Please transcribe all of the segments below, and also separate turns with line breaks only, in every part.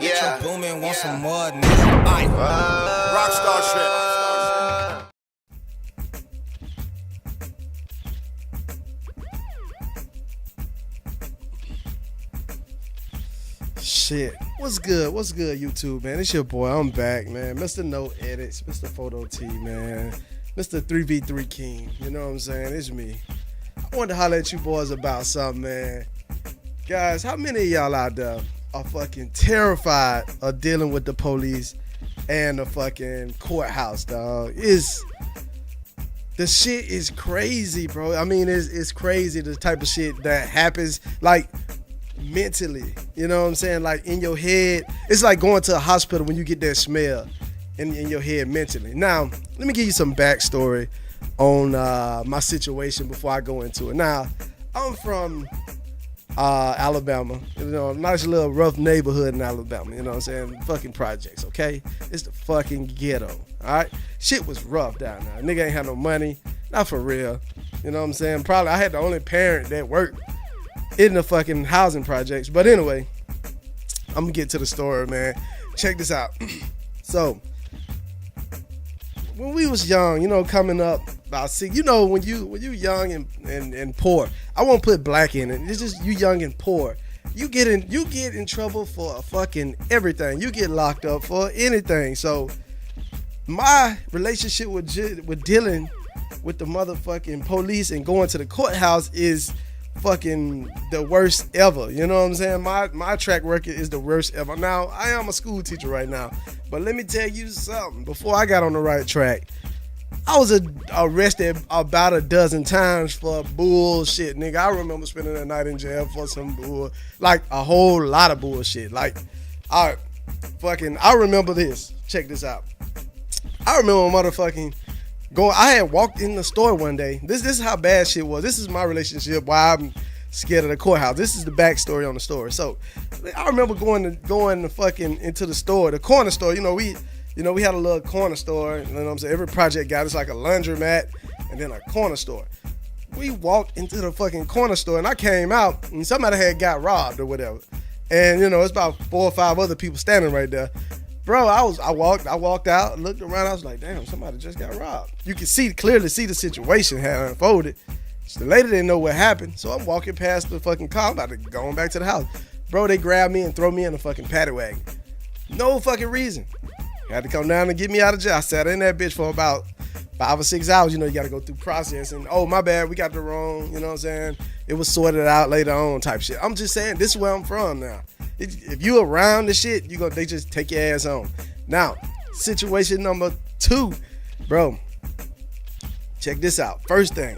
Yeah. Booming, want some more, nigga. Aye.
Rockstar shit.
Shit. What's good? What's good, YouTube, man? It's your boy. I'm back, man. Mr. No Edits, Mr. Photo T, man. Mr. 3v3 King. You know what I'm saying? It's me. I wanted to holler at you boys about something, man. Guys, how many of y'all out there are fucking terrified of dealing with the police and the fucking courthouse, dog? The shit is crazy, bro. I mean, it's crazy, the type of shit that happens, like, mentally. You know what I'm saying? Like, in your head. It's like going to a hospital when you get that smell in your head mentally. Now, let me give you some backstory on my situation before I go into it. Now, I'm from Alabama. You know, a nice little rough neighborhood in Alabama. You know what I'm saying? Fucking projects, okay? It's the fucking ghetto, all right? Shit was rough down there. Nigga ain't had no money. Not for real. You know what I'm saying? Probably I had the only parent that worked in the fucking housing projects. But anyway, I'm gonna get to the story, man. Check this out. So, when we was young, you know, coming up about six, you know, when you young and poor, I won't put black in it. It's just you young and poor. You get in trouble for fucking everything. You get locked up for anything. So my relationship with dealing with the motherfucking police and going to the courthouse is fucking the worst ever. You know what I'm saying? My track record is the worst ever. Now, I am a school teacher right now, but let me tell you something. Before I got on the right track, I was arrested about a dozen times for bullshit, nigga. I remember spending a night in jail for some bull, like a whole lot of bullshit. Like, I remember this. Check this out. I remember motherfucking I had walked in the store one day. This is how bad shit was. This is my relationship, why I'm scared of the courthouse. This is the backstory on the story. So I remember going to fucking into the store, the corner store. We had a little corner store. You know what I'm saying? Every project got it's like a laundromat and then a corner store. We walked into the fucking corner store and I came out and somebody had got robbed or whatever. And it's about 4 or 5 other people standing right there. Bro, I walked out, looked around, I was like, damn, somebody just got robbed. You can clearly see the situation had unfolded. The lady didn't know what happened, so I'm walking past the fucking car, I'm about to go back to the house. Bro, they grabbed me and throw me in a fucking paddy wagon. No fucking reason. Had to come down and get me out of jail. I sat in that bitch for about 5 or 6 hours. You know, you gotta go through process and, oh, my bad, we got the wrong, you know what I'm saying? It was sorted out later on type shit. I'm just saying, this is where I'm from now. If you around the shit, they just take your ass home. Now, situation number 2, bro. Check this out. First thing,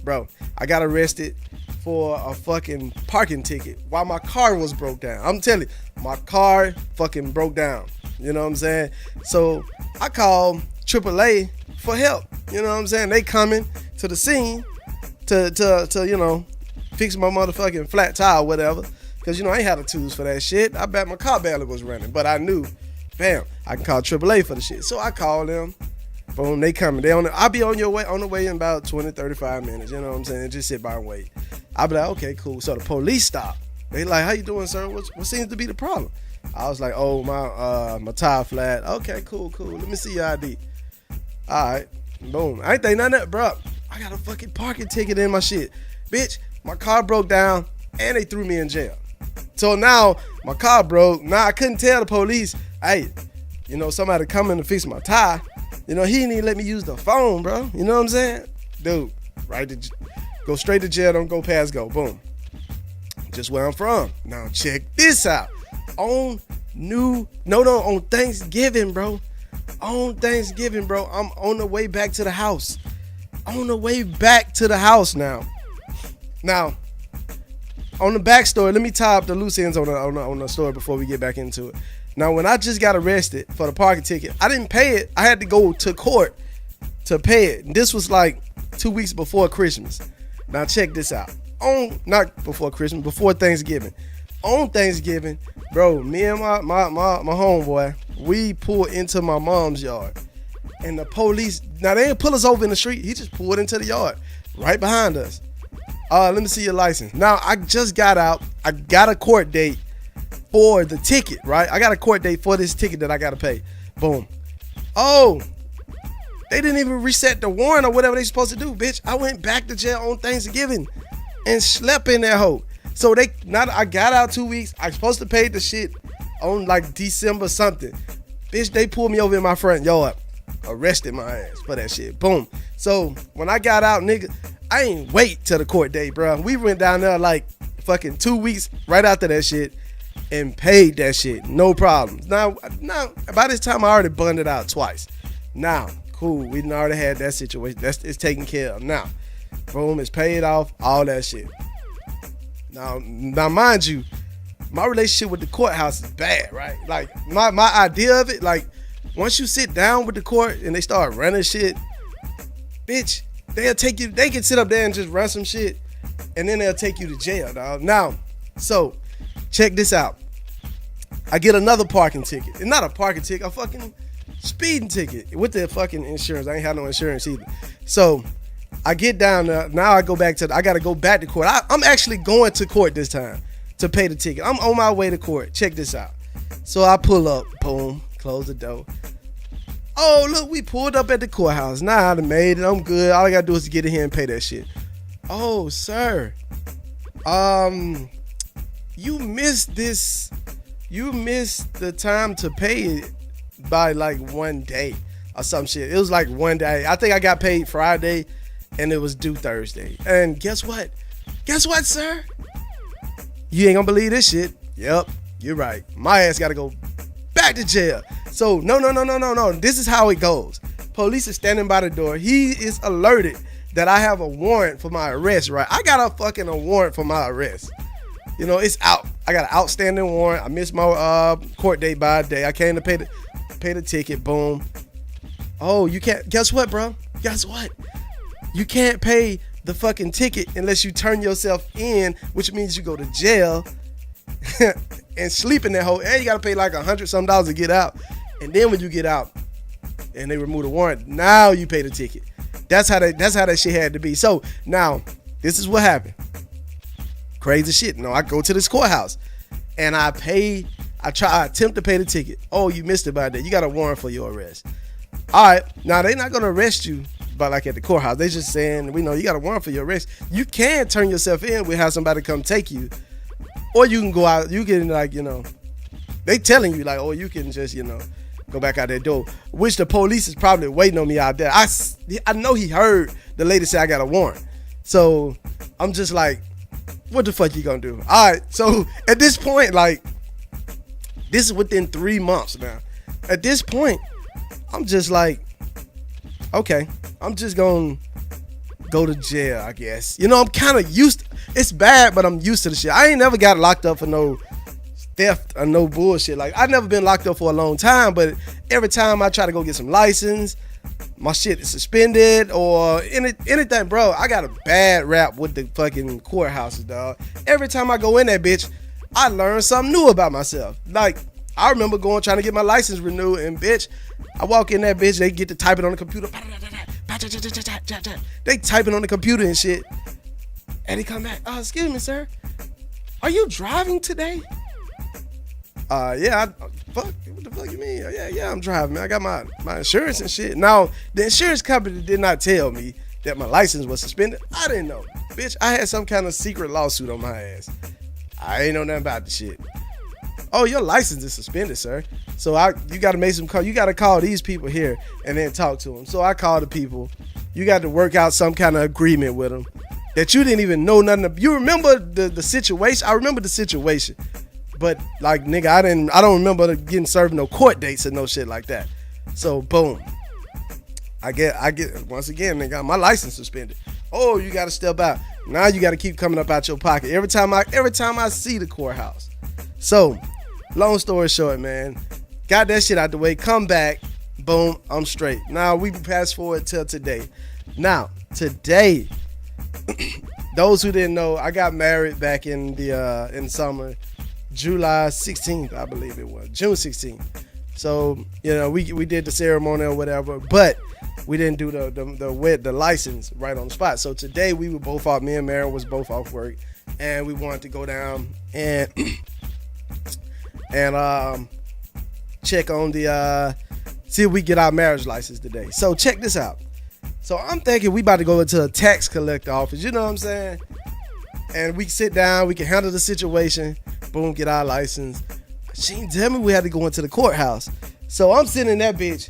bro, I got arrested for a fucking parking ticket while my car was broke down. I'm telling you, my car fucking broke down. You know what I'm saying? So I called AAA for help. You know what I'm saying? They coming to the scene to fix my motherfucking flat tire or whatever. Because, I ain't had the tools for that shit. I bet my car barely was running. But I knew, bam, I can call AAA for the shit. So I called them. Boom, they coming. I'll be on the way in about 20, 35 minutes. You know what I'm saying? Just sit by and wait. I'll be like, okay, cool. So the police stopped. They like, how you doing, sir? What seems to be the problem? I was like, oh, my tire flat. Okay, cool. Let me see your ID. All right. Boom. I ain't think nothing of that, bro. I got a fucking parking ticket in my shit. Bitch, my car broke down and they threw me in jail. So now my car broke. Now I couldn't tell the police, hey, somebody coming to fix my tire. He didn't even let me use the phone, bro. You know what I'm saying? Dude, go straight to jail, don't go past go. Boom. Just where I'm from. Now check this out. On Thanksgiving, bro. On Thanksgiving, bro, I'm on the way back to the house. Now. Now, on the backstory, let me tie up the loose ends on the story before we get back into it. Now, when I just got arrested for the parking ticket, I didn't pay it. I had to go to court to pay it. And this was like 2 weeks before Christmas. Now, check this out. Not before Christmas, before Thanksgiving. On Thanksgiving, bro, me and my homeboy, we pulled into my mom's yard. And the police, now they didn't pull us over in the street. He just pulled into the yard right behind us. Let me see your license. Now, I just got out. I got a court date for the ticket, right? I got a court date for this ticket that I got to pay. Boom. Oh, they didn't even reset the warrant or whatever they supposed to do, bitch. I went back to jail on Thanksgiving and slept in that hoe. So I got out 2 weeks. I was supposed to pay the shit on like December something. Bitch, they pulled me over in my front yard, arrested my ass for that shit. Boom. So when I got out, nigga, I ain't wait till the court date, bro. We went down there like fucking 2 weeks right after that shit and paid that shit. No problems. Now, by this time, I already bundled out twice. Now, cool. We done already had that situation. It's taken care of. Now, boom, it's paid off, all that shit. Now, mind you, my relationship with the courthouse is bad, right? Like, my idea of it, like, once you sit down with the court and they start running shit, bitch, they'll take you, they can sit up there and just run some shit, and then they'll take you to jail, dog. Now, so, check this out. I get another parking ticket. And not a parking ticket, a fucking speeding ticket with the fucking insurance. I ain't had no insurance either. So, I get down there. Now I gotta go back to court. I'm actually going to court this time to pay the ticket. I'm on my way to court. Check this out. So I pull up, boom, close the door. Oh, look, we pulled up at the courthouse. Nah, I done made it. I'm good. All I gotta do is get in here and pay that shit. Oh, sir. You missed this. You missed the time to pay it by like 1 day or some shit. It was like 1 day. I think I got paid Friday and it was due Thursday. And guess what? Guess what, sir? You ain't gonna believe this shit. Yep, you're right. My ass gotta go back to jail. So no. This is how it goes. Police is standing by the door. He is alerted that I have a warrant for my arrest, right? I got a warrant for my arrest. You know, it's out. I got an outstanding warrant. I missed my court date by a day. I came to pay the ticket. Boom. Oh, you can't. Guess what, bro? Guess what? You can't pay the fucking ticket unless you turn yourself in, which means you go to jail and sleep in that hole. And you gotta pay like $100-some to get out. And then when you get out and they remove the warrant, now you pay the ticket. That's how that shit had to be. So now this is what happened. Crazy shit. No, I go to this courthouse and I attempt to pay the ticket. Oh, you missed it by that. You got a warrant for your arrest. All right. Now they're not gonna arrest you but like at the courthouse. They just saying, we know you got a warrant for your arrest. You can turn yourself in. We have somebody come take you. Or you can go out. You can like, you know, they telling you like, oh, you can just, you know, go back out that door. Which the police is probably waiting on me out there. I know he heard the lady say I got a warrant. So I'm just like, what the fuck you gonna do? All right. So at this point, like, this is within 3 months now. At this point, I'm just like, okay, I'm just gonna go to jail, I guess. You know, I'm kind of used. It's bad, but I'm used to the shit. I ain't never got locked up for no theft or no bullshit. Like, I've never been locked up for a long time, but every time I try to go get some license, my shit is suspended or anything, bro. I got a bad rap with the fucking courthouses, dog. Every time I go in that bitch, I learn something new about myself. Like, I remember trying to get my license renewed, and bitch, I walk in that bitch, they get to typing on the computer. They typing on the computer and shit. And they come back, excuse me, sir. Are you driving today? Yeah, fuck, what the fuck you mean? Yeah, I'm driving, man. I got my insurance and shit. Now, the insurance company did not tell me that my license was suspended. I didn't know. Bitch, I had some kind of secret lawsuit on my ass. I ain't know nothing about the shit. Oh, your license is suspended, sir. So you got to make some call. You got to call these people here and then talk to them. So I called the people. You got to work out some kind of agreement with them that you didn't even know nothing about. You remember the situation? I remember the situation. But like, nigga, I don't remember getting served no court dates or no shit like that. So boom. I get once again, nigga, my license suspended. Oh, you got to step out. Now you got to keep coming up out your pocket every time I see the courthouse. So, long story short, man, got that shit out the way. Come back, boom, I'm straight. Now we fast forward till today. Now today, those who didn't know, I got married back in the summer, July 16th, I believe it was, June 16th. So, you know, we did the ceremony or whatever, but we didn't do the license right on the spot. So today we were both off. Me and Mary was both off work, and we wanted to go down and and check on the see if we get our marriage license today. So check this out. So I'm thinking we about to go into a tax collector office, you know what I'm saying? And we sit down, we can handle the situation, boom, get our license. She didn't tell me we had to go into the courthouse. So I'm sitting in that bitch.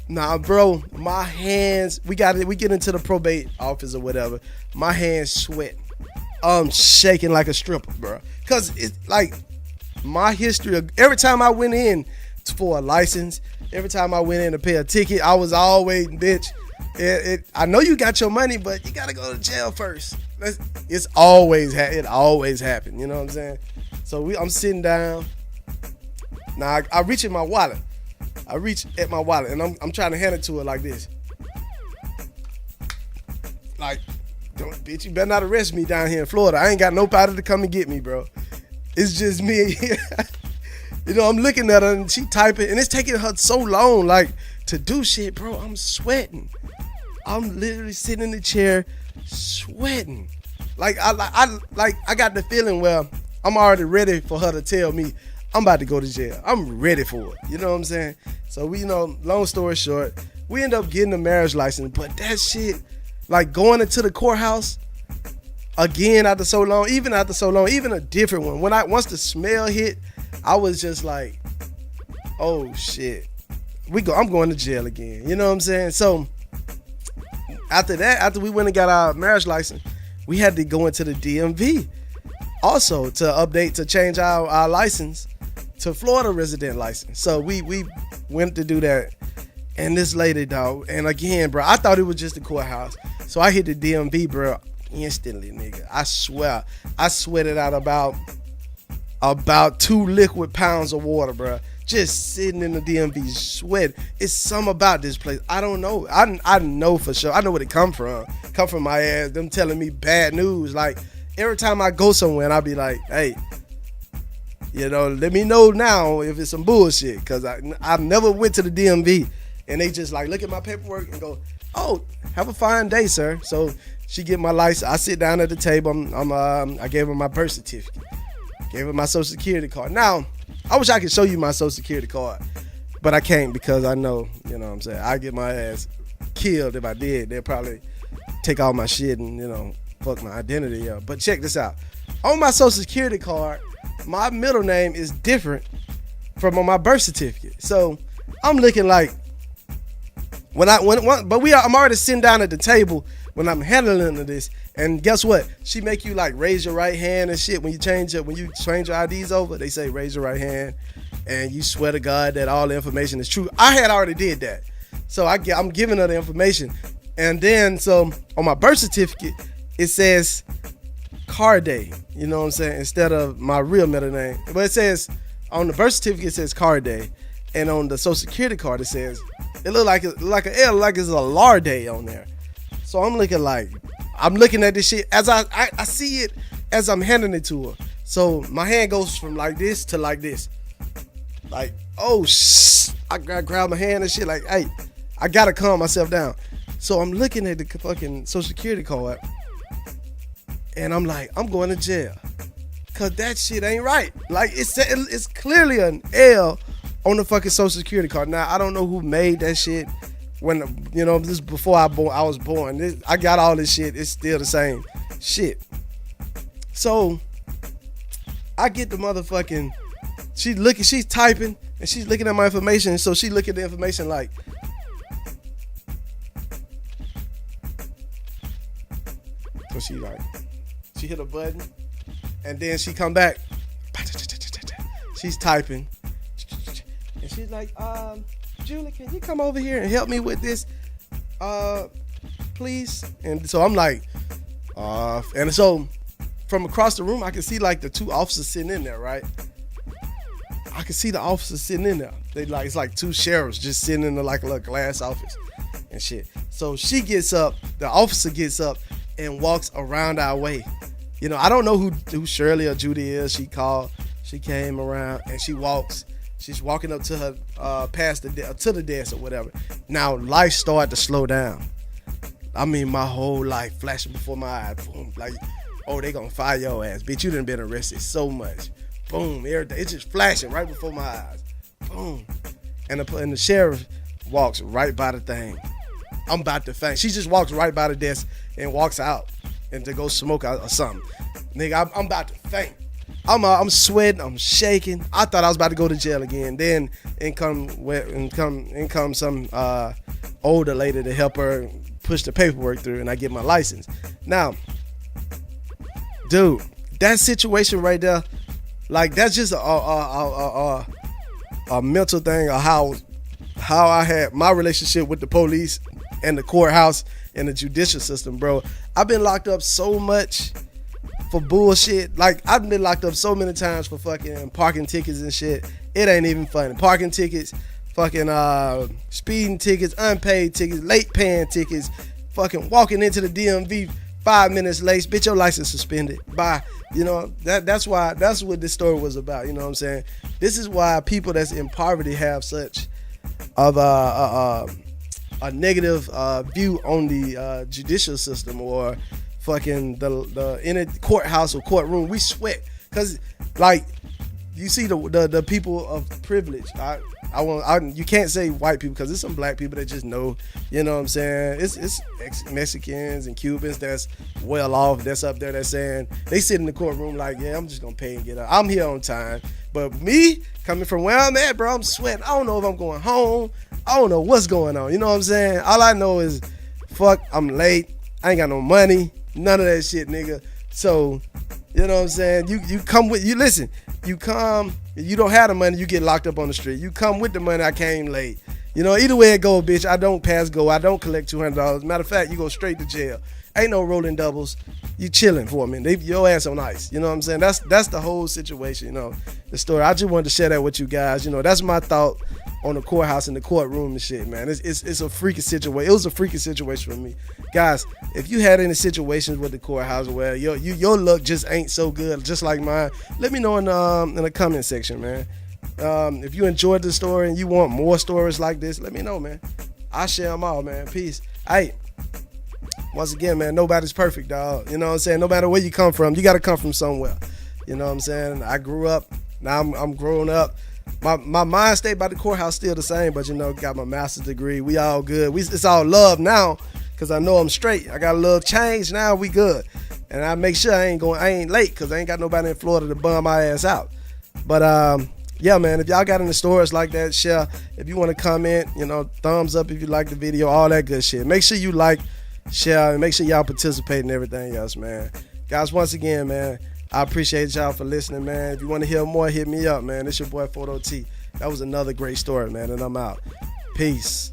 Nah, bro, my hands, we get into the probate office or whatever. My hands sweat. I'm shaking like a stripper, bro. Cause it's like my history of every time I went in for a license, every time I went in to pay a ticket, I was always, bitch, I know you got your money, but you gotta go to jail first. It always happened, you know what I'm saying? So I'm sitting down. Now I reach in my wallet. I reach at my wallet and I'm trying to hand it to her like this. Like, bitch, you better not arrest me down here in Florida. I ain't got nobody to come and get me, bro. It's just me. You know, I'm looking at her and she typing and it's taking her so long, like, to do shit, bro. I'm sweating. I'm literally sitting in the chair sweating. Like I got the feeling where I'm already ready for her to tell me I'm about to go to jail. I'm ready for it. You know what I'm saying? So we, long story short, we end up getting a marriage license. But that shit, like going into the courthouse again after so long, even a different one. Once the smell hit, I was just like, oh shit, I'm going to jail again. You know what I'm saying? So after we went and got our marriage license, we had to go into the DMV also to change our license to Florida resident license. So we went to do that. And this lady, dog, and again, bro, I thought it was just the courthouse. So I hit the DMV, bro, instantly, nigga. I swear, I sweated out about 2 liquid pounds of water, bro. Just sitting in the DMV sweat. It's something about this place. I don't know. I know for sure. I know where it come from. Come from my ass. Them telling me bad news. Like every time I go somewhere, and I be like, hey, let me know now if it's some bullshit. Cause I never went to the DMV, and they just like look at my paperwork and go, oh, have a fine day, sir. So she get my license. I sit down at the table. I gave her my birth certificate. Gave her my social security card. Now, I wish I could show you my social security card, but I can't because I know, you know what I'm saying, I get my ass killed if I did. They'll probably take all my shit and, fuck my identity up. But check this out. On my social security card, my middle name is different from on my birth certificate. So I'm looking like, I'm already sitting down at the table when I'm handling this, and guess what? She make you like raise your right hand and shit when you change your IDs over. They say raise your right hand, and you swear to God that all the information is true. I had already did that, so I'm giving her the information, and then so on my birth certificate it says Carday. You know what I'm saying? Instead of my real middle name, but it says on the birth certificate it says Carday, and on the social security card it says it look like an L, like it's a Larday on there. So I'm looking at this shit as I see it as I'm handing it to her. So my hand goes from like this to like this. Like, oh, I gotta grab my hand and shit like, hey, I gotta calm myself down. So I'm looking at the fucking social security card and I'm like, I'm going to jail. Cause that shit ain't right. Like it's clearly an L on the fucking social security card. Now, I don't know who made that shit. When this is before I was born. I got all this shit. It's still the same shit. So I get the motherfucking. She's typing and she's looking at my information. So she look at the information like. So she hit a button, and then she come back. She's typing, and she's like, Julie, can you come over here and help me with this, please? And so I'm like, and so from across the room, I can see like the 2 officers sitting in there, right? I can see the officers sitting in there. It's like 2 sheriffs just sitting in like a little glass office and shit. So she gets up, the officer gets up and walks around our way. I don't know who Shirley or Judy is. She came around and she's walking up to her, past to the desk or whatever. Now life started to slow down. I mean, my whole life flashing before my eyes. Boom, like, oh, they gonna fire your ass, bitch. You done been arrested so much. boom, everything. It's just flashing right before my eyes. Boom. And the sheriff walks right by the thing. I'm about to faint. She just walks right by the desk and walks out and to go smoke or something. Nigga, I'm about to faint. I'm sweating. I'm shaking. I thought I was about to go to jail again. Then in come some older lady to help her push the paperwork through, and I get my license. Now, dude, that situation right there, like that's just a mental thing of how I had my relationship with the police and the courthouse and the judicial system, bro. I've been locked up so much for bullshit. Like, I've been locked up so many times for fucking parking tickets and shit. It ain't even funny. Parking tickets, fucking speeding tickets, unpaid tickets, late paying tickets, fucking walking into the DMV 5 minutes late. Bitch, your license suspended. Bye. You know, that's what this story was about. You know what I'm saying? This is why people that's in poverty have such of a negative view on the judicial system or fucking the in a courthouse or courtroom. We sweat because, like, you see the people of privilege. You can't say white people because there's some black people that just know. You know what I'm saying? It's Mexicans and Cubans that's well off. That's up there. That's saying they sit in the courtroom like, yeah, I'm just gonna pay and get out. I'm here on time. But me coming from where I'm at, bro, I'm sweating. I don't know if I'm going home. I don't know what's going on. You know what I'm saying? All I know is, fuck, I'm late. I ain't got no money. None of that shit, nigga. So, you know what I'm saying? You come with, you listen, you come, you don't have the money, you get locked up on the street. You come with the money, I came late. You know, either way it go, bitch, I don't pass go. I don't collect $200. Matter of fact, you go straight to jail. Ain't no rolling doubles. You chilling for a minute. Your ass on ice. You know what I'm saying? That's the whole situation, you know, the story. I just wanted to share that with you guys. You know, that's my thought on the courthouse and the courtroom and shit, man. It's a freaky situation. It was a freaky situation for me. Guys, if you had any situations with the courthouse where your luck just ain't so good, just like mine, let me know in the comment section, man. If you enjoyed the story and you want more stories like this, let me know, man. I share them all, man. Peace. Hey, once again, man, nobody's perfect, dog. You know what I'm saying? No matter where you come from, you got to come from somewhere. You know what I'm saying? I grew up. Now I'm growing up. My mind state by the courthouse still the same, but, you know, got my master's degree. We all good. It's all love now because I know I'm straight. I got a little change now. We good. And I make sure I ain't late because I ain't got nobody in Florida to bum my ass out. But, yeah, man, if y'all got any stories like that, share. If you want to comment, you know, thumbs up if you like the video, all that good shit. Make sure you like, share, and make sure y'all participate in everything else, man. Guys, once again, man, I appreciate y'all for listening, man. If you want to hear more, hit me up, man. It's your boy Photo T. That was another great story, man, and I'm out. Peace.